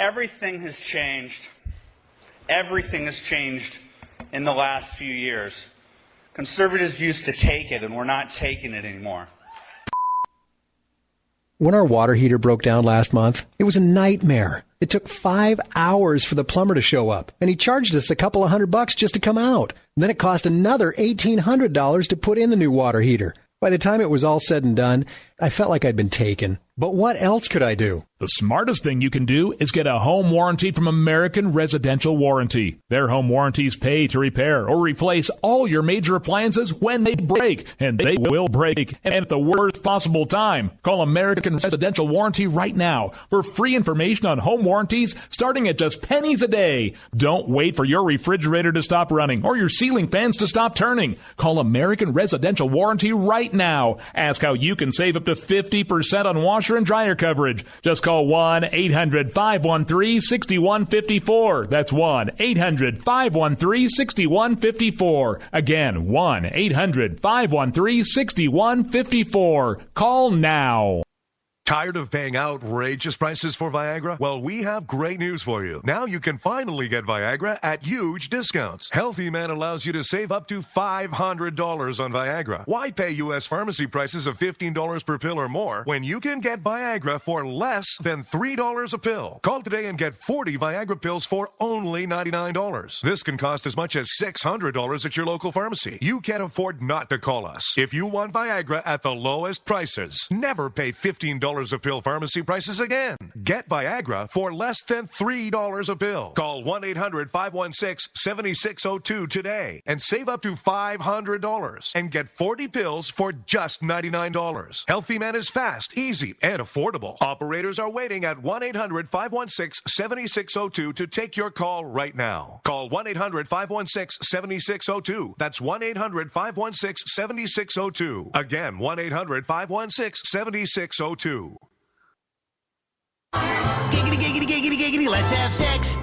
Everything has changed. Everything has changed in the last few years. Conservatives used to take it, and we're not taking it anymore. When our water heater broke down last month, it was a nightmare. It took 5 hours for the plumber to show up, and he charged us a couple of $100 just to come out. And then it cost another $1,800 to put in the new water heater. By the time it was all said and done, I felt like I'd been taken. But what else could I do? The smartest thing you can do is get a home warranty from American Residential Warranty. Their home warranties pay to repair or replace all your major appliances when they break, and they will break, and at the worst possible time. Call American Residential Warranty right now for free information on home warranties starting at just pennies a day. Don't wait for your refrigerator to stop running or your ceiling fans to stop turning. Call American Residential Warranty right now. Ask how you can save up to 50% on washer and dryer coverage. Just call 1-800-513-6154. That's 1-800-513-6154. Again, 1-800-513-6154. Call now. Tired of paying outrageous prices for Viagra? Well, we have great news for you. Now you can finally get Viagra at huge discounts. Healthy Man allows you to save up to $500 on Viagra. Why pay U.S. pharmacy prices of $15 per pill or more when you can get Viagra for less than $3 a pill? Call today and get 40 Viagra pills for only $99. This can cost as much as $600 at your local pharmacy. You can't afford not to call us. If you want Viagra at the lowest prices, never pay $15 a pill pharmacy prices again. Get Viagra for less than $3 a pill. Call 1-800-516-7602 today and save up to $500 and get 40 pills for just $99. Healthy Man is fast, easy, and affordable. Operators are waiting at 1-800-516-7602 to take your call right now. Call 1-800-516-7602. That's 1-800-516-7602. Again, 1-800-516-7602. Giggity, giggity, giggity, giggity, let's have sex.